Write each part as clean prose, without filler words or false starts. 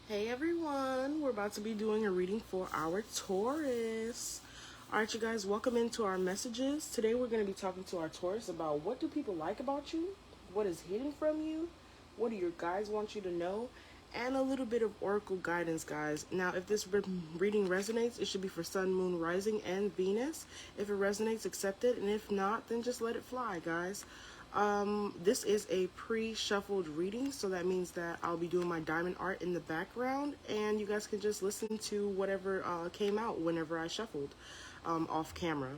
Hey everyone, we're about to be doing a reading for our Taurus. Alright you guys, welcome into our messages. Today we're going to be talking to our Taurus about what do people like about you, what is hidden from you, what do your guides want you to know, and a little bit of oracle guidance, guys. Now, if this reading resonates, it should be for Sun, Moon, Rising, and Venus. If it resonates, accept it, and if not, then just let it fly, guys. This is a pre-shuffled reading, so that means that I'll be doing my diamond art in the background, and you guys can just listen to whatever came out whenever I shuffled off camera.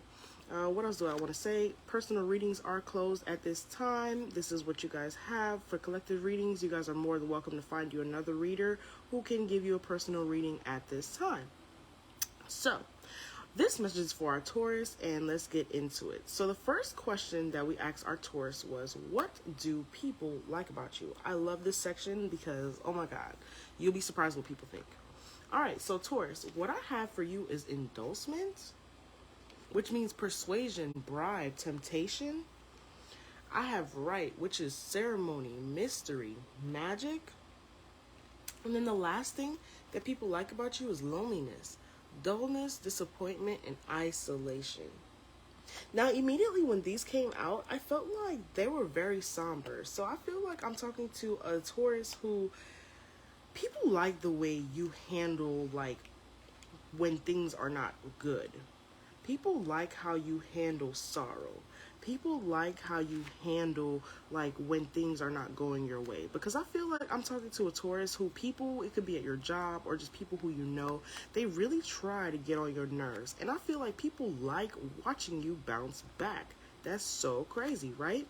What else do I want to say? Personal readings are closed at this time. This is what you guys have. For collective readings, you guys are more than welcome to find you another reader who can give you a personal reading at this time. So, this message is for our Taurus, and let's get into it. So the first question that we asked our Taurus was, what do people like about you? I love this section because, oh my God, you'll be surprised what people think. All right, so Taurus, what I have for you is endorsement, which means persuasion, bribe, temptation. I have right, which is ceremony, mystery, magic. And then the last thing that people like about you is loneliness, dullness, disappointment, and isolation. Now, immediately when these came out, I felt like they were very somber. So I feel like I'm talking to a Taurus who people like the way you handle, like, when things are not good. People like how you handle sorrow. People like how you handle, like, when things are not going your way. Because I feel like I'm talking to a Taurus who people, it could be at your job or just people who you know, they really try to get on your nerves. And I feel like people like watching you bounce back. That's so crazy, right?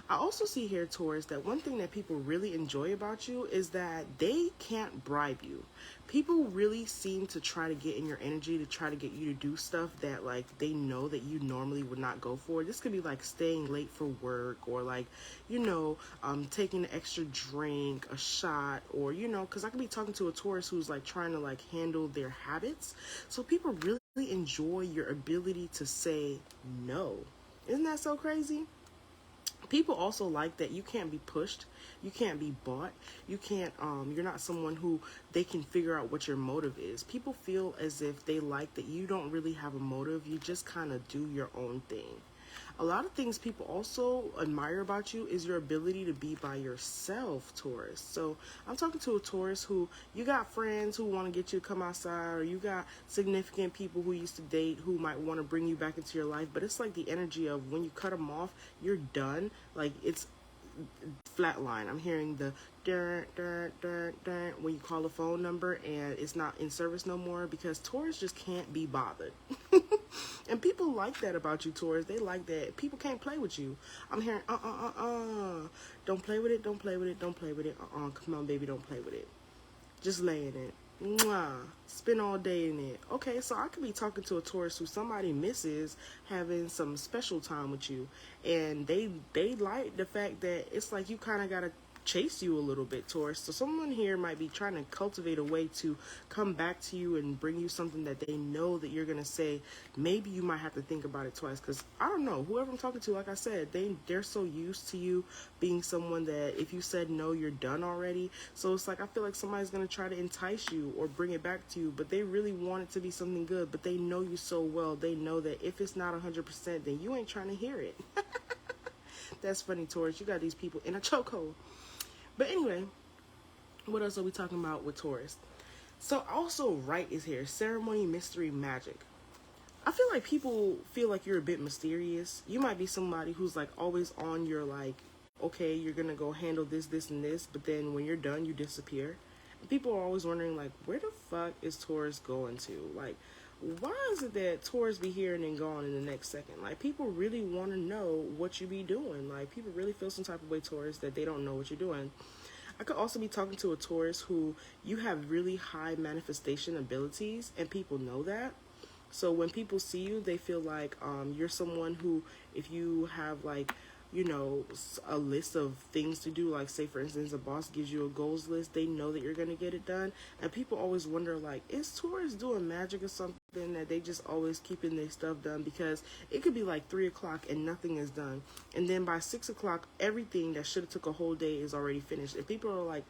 I also see here, Taurus, that one thing that people really enjoy about you is that they can't bribe you. People really seem to try to get in your energy, to try to get you to do stuff that, like, they know that you normally would not go for. This could be like staying late for work, or like, you know, taking an extra drink, a shot, or, you know, because I could be talking to a Taurus who's like trying to like handle their habits. So people really enjoy your ability to say no. Isn't that so crazy? People also like that you can't be pushed, you can't be bought, you can't, you're not someone who they can figure out what your motive is. People feel as if they like that you don't really have a motive, you just kind of do your own thing. A lot of things people also admire about you is your ability to be by yourself, Taurus. So I'm talking to a Taurus who, you got friends who want to get you to come outside, or you got significant people who used to date who might want to bring you back into your life, but it's like the energy of when you cut them off, you're done. Like, it's flatline. I'm hearing the dun, dun, dun, dun, when you call a phone number and it's not in service no more, because Taurus just can't be bothered. And people like that about you, Taurus. They like that people can't play with you. I'm hearing don't play with it, don't play with it, don't play with it. Come on, baby, don't play with it. Just lay in it. Mwah. Spend all day in it. Okay, so I could be talking to a Taurus who somebody misses having some special time with you, and they like the fact that it's like you kind of gotta chase you a little bit, Taurus. So someone here might be trying to cultivate a way to come back to you and bring you something that they know that you're gonna say. Maybe you might have to think about it twice, because I don't know, whoever I'm talking to, like I said, they're so used to you being someone that if you said no, you're done already. So it's like I feel like somebody's gonna try to entice you or bring it back to you, but they really want it to be something good, but they know you so well. They know that if it's not 100%, then you ain't trying to hear it. That's funny, Taurus. You got these people in a chokehold. But anyway, what else are we talking about with Taurus? So also right is here, ceremony, mystery, magic. I feel like people feel like you're a bit mysterious. You might be somebody who's like always on your, like, okay, you're gonna go handle this, this, and this, but then when you're done, you disappear. And people are always wondering, like, where the fuck is Taurus going to? Like, why is it that Taurus be here and then gone in the next second? Like, people really want to know what you be doing. Like, people really feel some type of way, Taurus, that they don't know what you're doing. I could also be talking to a Taurus who you have really high manifestation abilities, and people know that. So when people see you, they feel like you're someone who, if you have, like, you know, a list of things to do, like say for instance a boss gives you a goals list, they know that you're going to get it done. And people always wonder, like, is Taurus doing magic or something that they just always keeping their stuff done? Because it could be like 3 o'clock and nothing is done, and then by 6 o'clock everything that should have took a whole day is already finished. And people are like,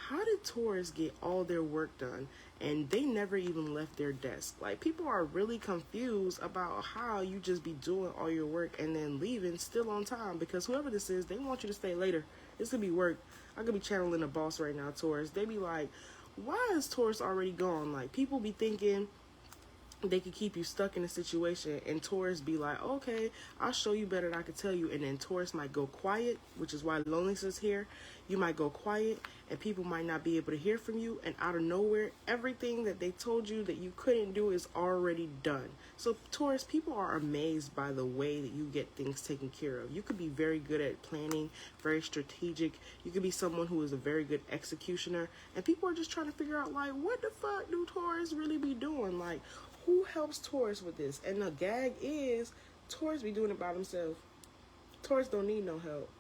how did Taurus get all their work done and they never even left their desk? Like, people are really confused about how you just be doing all your work and then leaving still on time, because whoever this is, they want you to stay later. This could be work. I could be channeling a boss right now, Taurus. They be like, why is Taurus already gone? Like, people be thinking they could keep you stuck in a situation, and Taurus be like, okay, I'll show you better than I could tell you. And then Taurus might go quiet, which is why loneliness is here. You might go quiet and people might not be able to hear from you, and out of nowhere, everything that they told you that you couldn't do is already done. So Taurus, people are amazed by the way that you get things taken care of. You could be very good at planning, very strategic. You could be someone who is a very good executioner, and people are just trying to figure out, like, what the fuck do Taurus really be doing? Like, who helps Taurus with this? And the gag is, Taurus be doing it by themselves. Taurus don't need no help,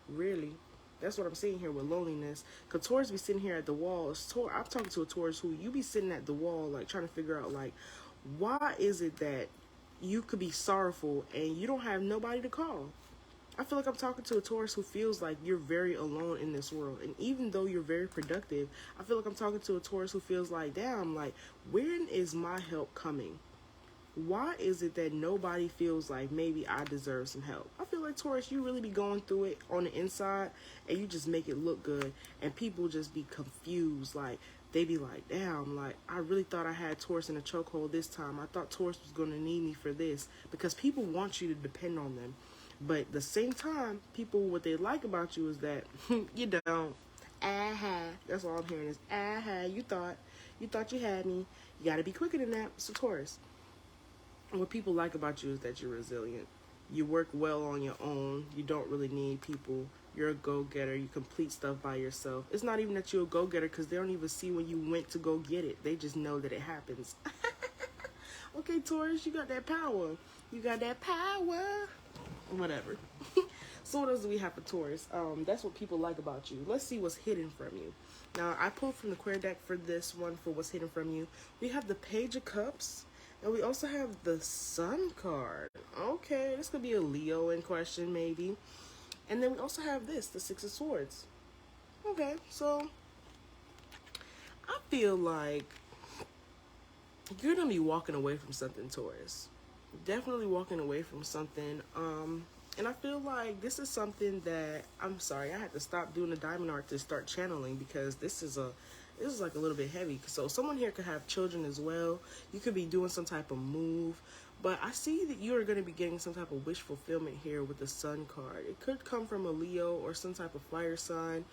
really. That's what I'm seeing here with loneliness. Because Taurus be sitting here at the wall. I'm talking to a Taurus who, you be sitting at the wall, like, trying to figure out, like, why is it that you could be sorrowful and you don't have nobody to call? I feel like I'm talking to a Taurus who feels like you're very alone in this world. And even though you're very productive, I feel like I'm talking to a Taurus who feels like, damn, like, when is my help coming? Why is it that nobody feels like maybe I deserve some help? I feel like, Taurus, you really be going through it on the inside and you just make it look good, and people just be confused. Like, they be like, damn, like, I really thought I had Taurus in a chokehold this time. I thought Taurus was going to need me for this, because people want you to depend on them. But at the same time, people, what they like about you is that you don't. Aha. That's all I'm hearing is, aha, you thought you had me. You got to be quicker than that. So Taurus, what people like about you is that you're resilient. You work well on your own. You don't really need people. You're a go-getter. You complete stuff by yourself. It's not even that you're a go-getter, because they don't even see when you went to go get it. They just know that it happens. Okay, Taurus, you got that power. You got that power. Whatever. So what else do we have for Taurus? That's what people like about you. Let's see what's hidden from you. Now, I pulled from the Queer deck for this one, for what's hidden from you. We have the Page of Cups. And we also have the Sun card. Okay, this could be a Leo in question, maybe. And then we also have this, the Six of Swords. Okay, so I feel like you're going to be walking away from something, Taurus. Definitely walking away from something. And I feel like this is something that, I'm sorry, I had to stop doing the diamond art to start channeling, because this is like a little bit heavy. So someone here could have children as well. You could be doing some type of move. But I see that you are going to be getting some type of wish fulfillment here with the Sun card. It could come from a Leo or some type of fire sign.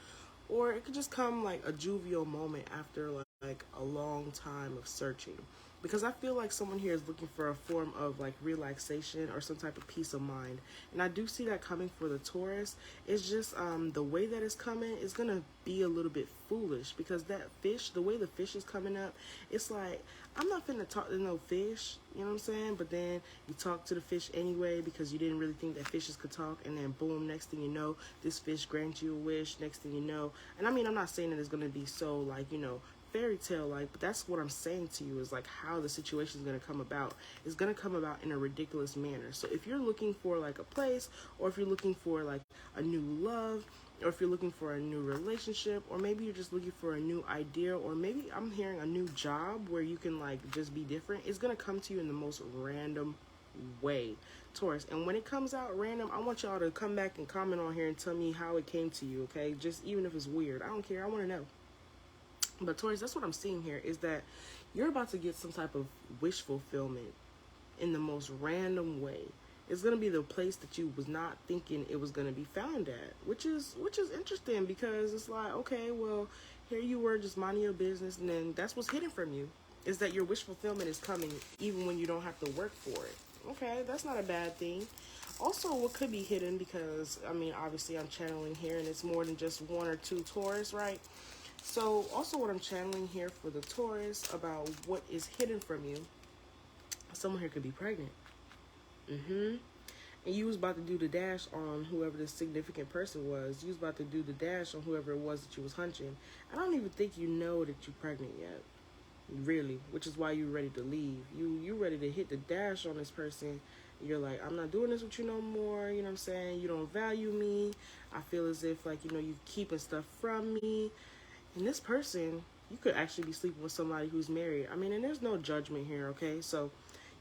Or it could just come like a jovial moment after like a long time of searching. Because I feel like someone here is looking for a form of like relaxation or some type of peace of mind. And I do see that coming for the Taurus. It's just the way that it's coming is going to be a little bit foolish. Because that fish, the way the fish is coming up, it's like, I'm not finna talk to no fish, you know what I'm saying? But then you talk to the fish anyway because you didn't really think that fishes could talk. And then boom, next thing you know, this fish grants you a wish. Next thing you know, and I mean, I'm not saying that it's going to be so like, you know, fairy tale like, but that's what I'm saying to you is like how the situation is going to come about. It's going to come about in a ridiculous manner. So if you're looking for like a place, or if you're looking for like a new love, or if you're looking for a new relationship, or maybe you're just looking for a new idea, or maybe I'm hearing a new job where you can like just be different, it's going to come to you in the most random way, Taurus. And when it comes out random, I want y'all to come back and comment on here and tell me how it came to you, okay? Just even if it's weird, I don't care, I want to know. But Taurus, that's what I'm seeing here, is that you're about to get some type of wish fulfillment in the most random way. It's going to be the place that you was not thinking it was going to be found at, which is interesting, because it's like, okay, well, here you were just minding your business, and then that's what's hidden from you, is that your wish fulfillment is coming even when you don't have to work for it. Okay, that's not a bad thing. Also, what could be hidden, because, I mean, obviously I'm channeling here, and it's more than just one or two Taurus, right? So also what I'm channeling here for the Taurus about what is hidden from you, someone here could be pregnant. And you was about to do the dash on whoever the significant person was. You was about to do the dash on whoever it was that you was hunching. I don't even think you know that you're pregnant yet, really, which is why you're ready to leave. You ready to hit the dash on this person. You're like, I'm not doing this with you no more, you know what I'm saying? You don't value me. I feel as if, like, you know, you keeping stuff from me. And this person, you could actually be sleeping with somebody who's married. I mean, and there's no judgment here, okay? So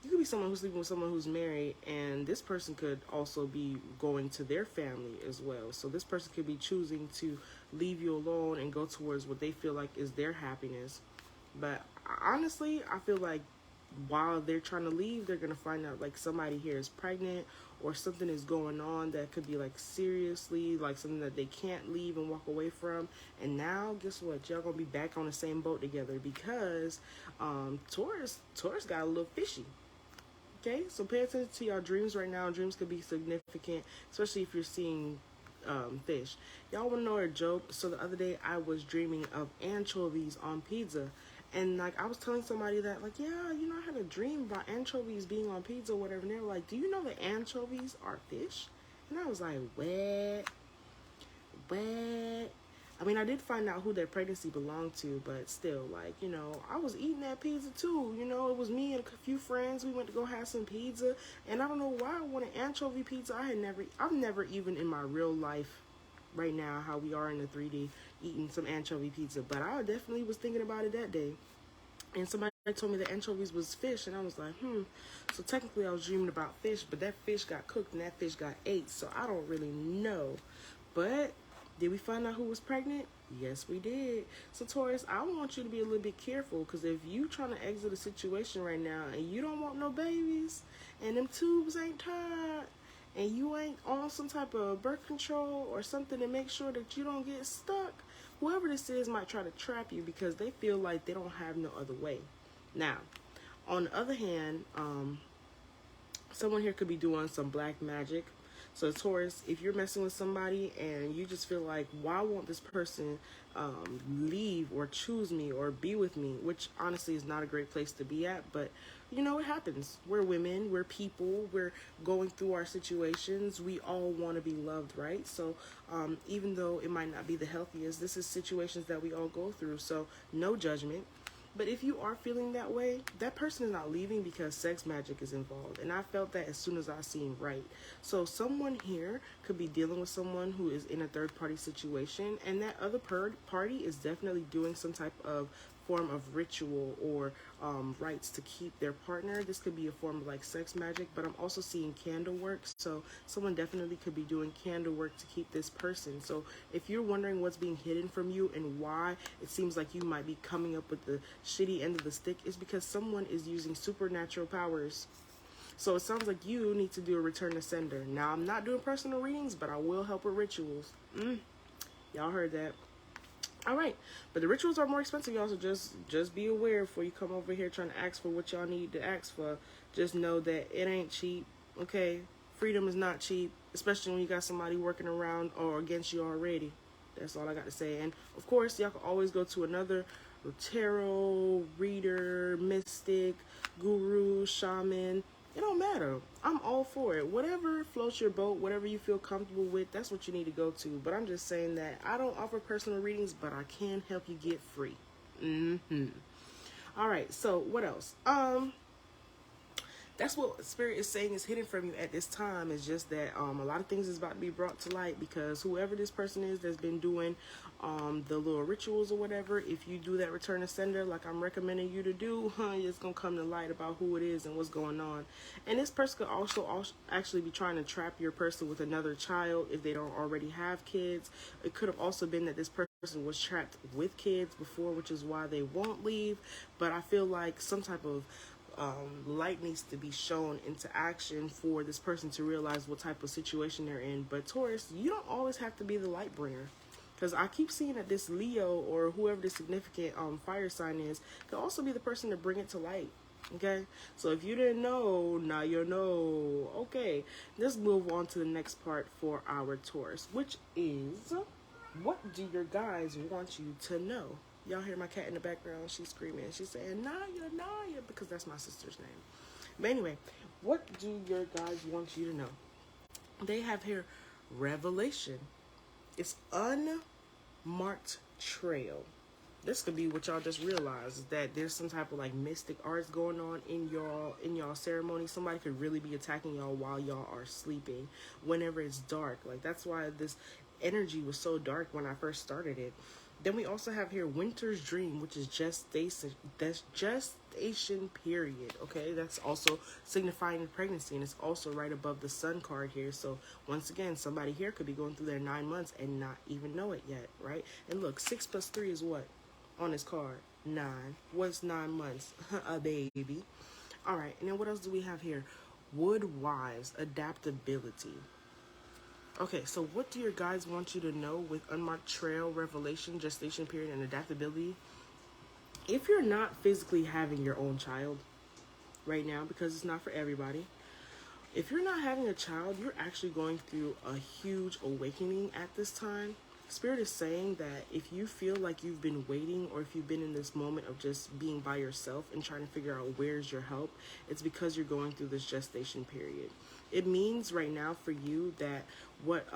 you could be someone who's sleeping with someone who's married, and this person could also be going to their family as well. So this person could be choosing to leave you alone and go towards what they feel like is their happiness. But honestly, I feel like while they're trying to leave, they're going to find out like somebody here is pregnant or something is going on that could be like seriously like something that they can't leave and walk away from. And now guess what, y'all gonna be back on the same boat together because Taurus got a little fishy. Okay, so pay attention to your dreams right now. Dreams could be significant, especially if you're seeing fish. Y'all want to know a joke? So the other day I was dreaming of anchovies on pizza. And like I was telling somebody that like, yeah, you know, I had a dream about anchovies being on pizza or whatever. And they were like, do you know that anchovies are fish? And I was like, what? I mean, I did find out who their pregnancy belonged to, but still, like, you know, I was eating that pizza too. You know, it was me and a few friends. We went to go have some pizza, and I don't know why I wanted anchovy pizza. I've never even in my real life, right now, how we are in the 3D, eating some anchovy pizza, but I definitely was thinking about it that day. And somebody told me that anchovies was fish, and I was like, So technically, I was dreaming about fish, but that fish got cooked and that fish got ate, so I don't really know. But did we find out who was pregnant? Yes, we did. So Taurus, I want you to be a little bit careful, because if you trying to exit a situation right now and you don't want no babies and them tubes ain't tied and you ain't on some type of birth control or something to make sure that you don't get stuck, whoever this is might try to trap you because they feel like they don't have no other way. Now, on the other hand, someone here could be doing some black magic. So Taurus, if you're messing with somebody and you just feel like, why won't this person leave or choose me or be with me, which honestly is not a great place to be at, but you know, it happens. We're women, we're people, we're going through our situations. We all want to be loved, right? So even though it might not be the healthiest, this is situations that we all go through. So no judgment. But if you are feeling that way, that person is not leaving because sex magic is involved. And I felt that as soon as I seen right. So someone here could be dealing with someone who is in a third party situation. And that other party is definitely doing some type of form of ritual or rites to keep their partner. This could be a form of like sex magic, but I'm also seeing candle work. So someone definitely could be doing candle work to keep this person. So if you're wondering what's being hidden from you and why it seems like you might be coming up with the shitty end of the stick, is because someone is using supernatural powers. So it sounds like you need to do a return to sender. Now, I'm not doing personal readings, but I will help with rituals. Y'all heard that. All right, but the rituals are more expensive, y'all, so just be aware before you come over here trying to ask for what y'all need to ask for. Just know that it ain't cheap, okay? Freedom is not cheap, especially when you got somebody working around or against you already. That's all I got to say. And, of course, y'all can always go to another tarot reader, mystic, guru, shaman. It don't matter. I'm all for it. Whatever floats your boat, whatever you feel comfortable with, that's what you need to go to. But I'm just saying that I don't offer personal readings, but I can help you get free. All right, so what else? That's what Spirit is saying is hidden from you at this time. Is just that a lot of things is about to be brought to light, because whoever this person is that's been doing the little rituals or whatever, if you do that return to sender like I'm recommending you to do, it's going to come to light about who it is and what's going on. And this person could also actually be trying to trap your person with another child if they don't already have kids. It could have also been that this person was trapped with kids before, which is why they won't leave. But I feel like some type of light needs to be shown into action for this person to realize what type of situation they're in. But Taurus, you don't always have to be the light bringer, because I keep seeing that this Leo or whoever the significant fire sign is could also be the person to bring it to light. Okay, so if you didn't know, now you know. Okay, let's move on to the next part for our Taurus, which is, what do your guys want you to know? Y'all hear my cat in the background? She's screaming. She's saying, Naya, Naya, because that's my sister's name. But anyway, what do your guys want you to know? They have here revelation. It's unmarked trail. This could be what y'all just realized, is that there's some type of like mystic arts going on in y'all ceremony. Somebody could really be attacking y'all while y'all are sleeping whenever it's dark. Like, that's why this energy was so dark when I first started it. Then we also have here winter's dream, which is gestation. That's gestation period. Okay, that's also signifying pregnancy, and it's also right above the sun card here. So once again, somebody here could be going through their 9 months and not even know it yet, right? And look, 6 plus 3 is what on this card? 9. What's 9 months? A baby. All right, and then what else do we have here? Wood wives, adaptability. Okay, so what do your guides want you to know with unmarked trail, revelation, gestation period, and adaptability? If you're not physically having your own child right now, because it's not for everybody, if you're not having a child, you're actually going through a huge awakening at this time. Spirit is saying that if you feel like you've been waiting, or if you've been in this moment of just being by yourself and trying to figure out where's your help, it's because you're going through this gestation period. It means right now for you that what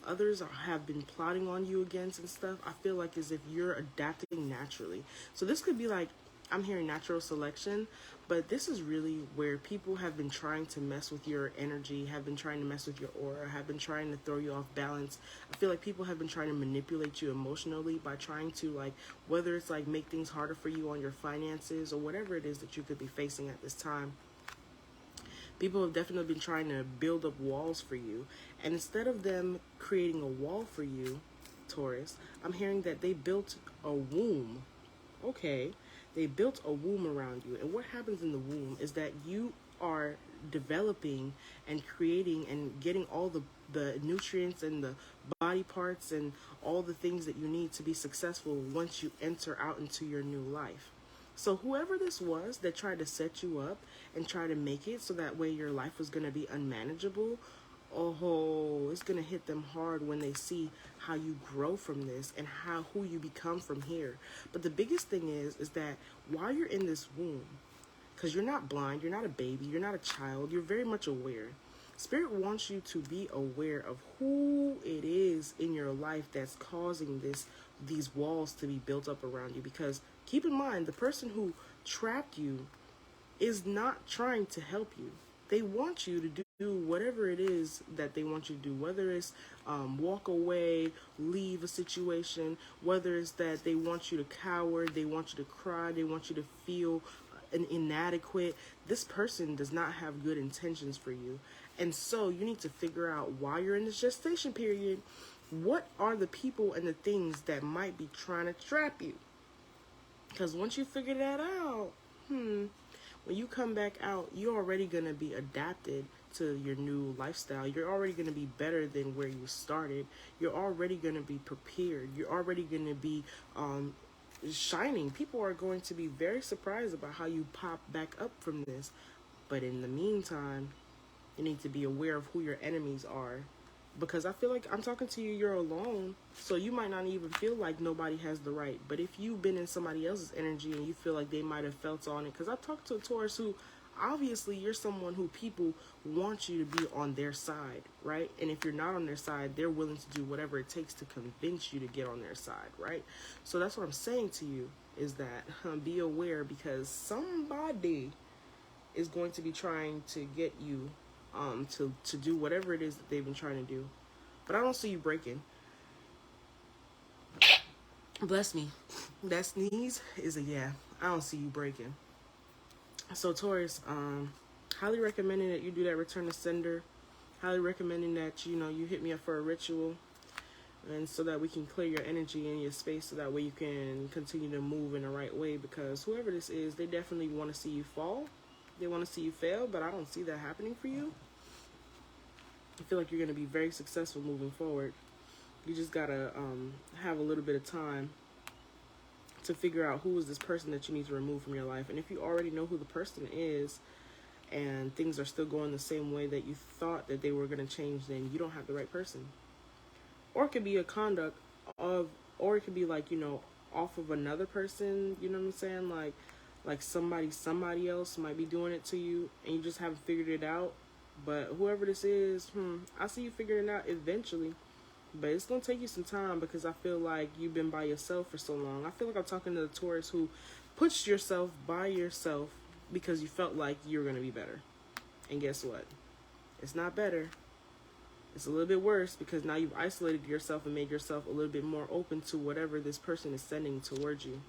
others have been plotting on you against and stuff, I feel like as if you're adapting naturally. So this could be like, I'm hearing natural selection, but this is really where people have been trying to mess with your energy, have been trying to mess with your aura, have been trying to throw you off balance. I feel like people have been trying to manipulate you emotionally by trying to, like, whether it's like make things harder for you on your finances or whatever it is that you could be facing at this time. People have definitely been trying to build up walls for you. And instead of them creating a wall for you, Taurus, I'm hearing that they built a womb. Okay. They built a womb around you. And what happens in the womb is that you are developing and creating and getting all the nutrients and the body parts and all the things that you need to be successful once you enter out into your new life. So whoever this was that tried to set you up and try to make it so that way your life was going to be unmanageable, oh, it's going to hit them hard when they see how you grow from this and who you become from here. But the biggest thing is that while you're in this womb, because you're not blind, you're not a baby, you're not a child, you're very much aware. Spirit wants you to be aware of who it is in your life that's causing these walls to be built up around you. Because keep in mind, the person who trapped you is not trying to help you. They want you to do whatever it is that they want you to do, whether it's walk away, leave a situation, whether it's that they want you to cower, they want you to cry, they want you to feel inadequate. This person does not have good intentions for you. And so you need to figure out, while you're in this gestation period, what are the people and the things that might be trying to trap you? Because once you figure that out, when you come back out, you're already going to be adapted to your new lifestyle. You're already going to be better than where you started. You're already going to be prepared. You're already going to be shining. People are going to be very surprised about how you pop back up from this. But in the meantime, you need to be aware of who your enemies are. Because I feel like I'm talking to you, you're alone. So you might not even feel like nobody has the right. But if you've been in somebody else's energy and you feel like they might have felt on it. Because I've talked to a Taurus who, obviously, you're someone who people want you to be on their side, right? And if you're not on their side, they're willing to do whatever it takes to convince you to get on their side, right? So that's what I'm saying to you, is that be aware, because somebody is going to be trying to get you to do whatever it is that they've been trying to do. But I don't see you breaking. Bless me. That sneeze is a yeah. I don't see you breaking. So Taurus, highly recommending that you do that return to sender. Highly recommending that, you hit me up for a ritual, and so that we can clear your energy and your space, so that way you can continue to move in the right way. Because whoever this is, they definitely want to see you fall. They want to see you fail, but I don't see that happening for you. I feel like you're going to be very successful moving forward. You just got to have a little bit of time to figure out who is this person that you need to remove from your life. And if you already know who the person is and things are still going the same way that you thought that they were going to change, then you don't have the right person. Or it could be a conduct of, or it could be like, off of another person, you know what I'm saying? Like somebody else might be doing it to you and you just haven't figured it out. But whoever this is, I see you figuring it out eventually. But it's going to take you some time, because I feel like you've been by yourself for so long. I feel like I'm talking to the Taurus who pushed yourself by yourself because you felt like you were going to be better. And guess what? It's not better. It's a little bit worse because now you've isolated yourself and made yourself a little bit more open to whatever this person is sending towards you.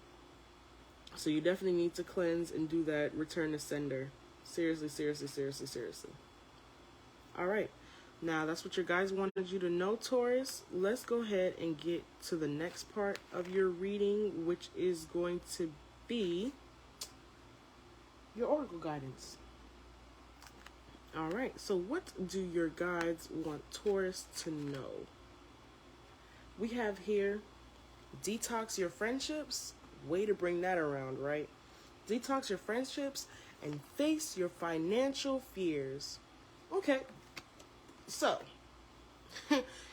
So you definitely need to cleanse and do that return to sender. Seriously, seriously, seriously, seriously. All right. Now, that's what your guys wanted you to know, Taurus. Let's go ahead and get to the next part of your reading, which is going to be your oracle guidance. All right. So what do your guides want Taurus to know? We have here, detox your friendships. Way to bring that around, right? Detox your friendships and face your financial fears. Okay. So,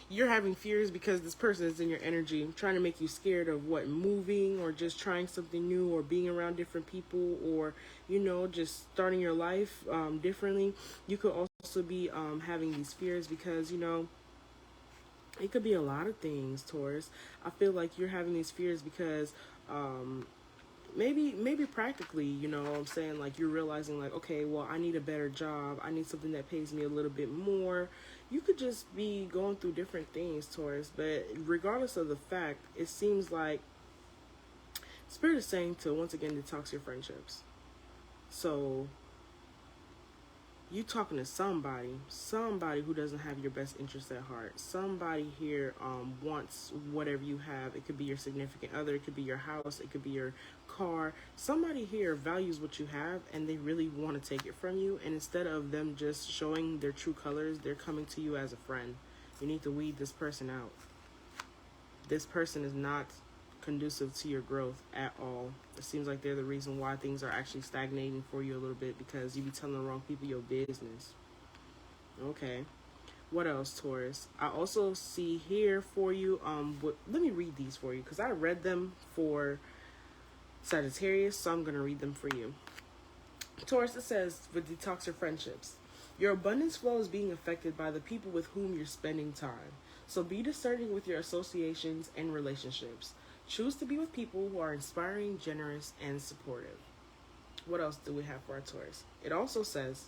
you're having fears because this person is in your energy, trying to make you scared of moving or just trying something new or being around different people or, just starting your life differently. You could also be having these fears because, it could be a lot of things, Taurus. I feel like you're having these fears because maybe practically, what I'm saying, like you're realizing like, okay, well, I need a better job. I need something that pays me a little bit more. You could just be going through different things, Taurus, but regardless of the fact, it seems like Spirit is saying to once again detox your friendships. So you talking to somebody who doesn't have your best interest at heart. Somebody here wants whatever you have. It could be your significant other, it could be your house, it could be your car. Somebody here values what you have and they really want to take it from you, and instead of them just showing their true colors, they're coming to you as a friend. You need to weed this person out. This person is not conducive to your growth at all. It seems like they're the reason why things are actually stagnating for you a little bit, because you be telling the wrong people your business. Okay. What else, Taurus? I also see here for you, let me read these for you because I read them for Sagittarius, so I'm going to read them for you. Taurus, it says, for detox your friendships. Your abundance flow is being affected by the people with whom you're spending time. So be discerning with your associations and relationships. Choose to be with people who are inspiring, generous, and supportive. What else do we have for our Taurus? It also says,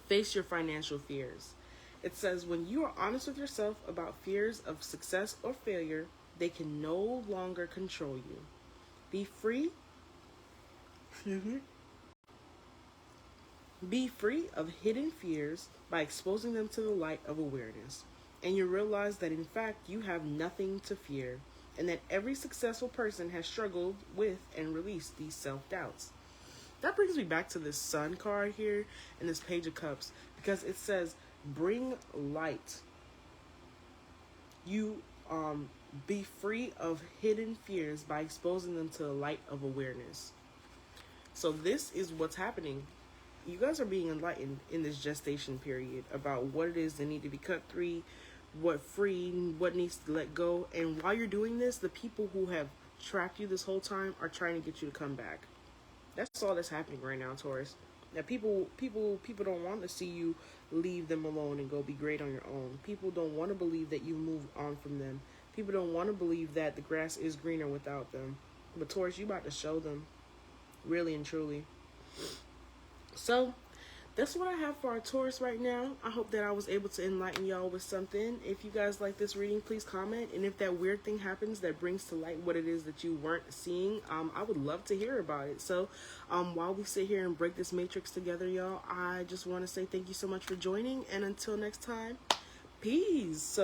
face your financial fears. It says, when you are honest with yourself about fears of success or failure, they can no longer control you. Be free. Be free of hidden fears by exposing them to the light of awareness. And you realize that in fact you have nothing to fear, and that every successful person has struggled with and released these self-doubts. That brings me back to this Sun card here and this Page of Cups, because it says, bring light. You be free of hidden fears by exposing them to the light of awareness. So this is what's happening. You guys are being enlightened in this gestation period about what it is that need to be cut free, what needs to let go. And while you're doing this, the people who have trapped you this whole time are trying to get you to come back. That's all that's happening right now, Taurus. Now people don't want to see you leave them alone and go be great on your own. People don't want to believe that you moved on from them. People don't want to believe that the grass is greener without them. But Taurus, you about to show them, really and truly. So that's what I have for our Taurus right now. I hope that I was able to enlighten y'all with something. If you guys like this reading, please comment. And if that weird thing happens that brings to light what it is that you weren't seeing, I would love to hear about it. So while we sit here and break this matrix together, y'all, I just want to say thank you so much for joining. And until next time, peace.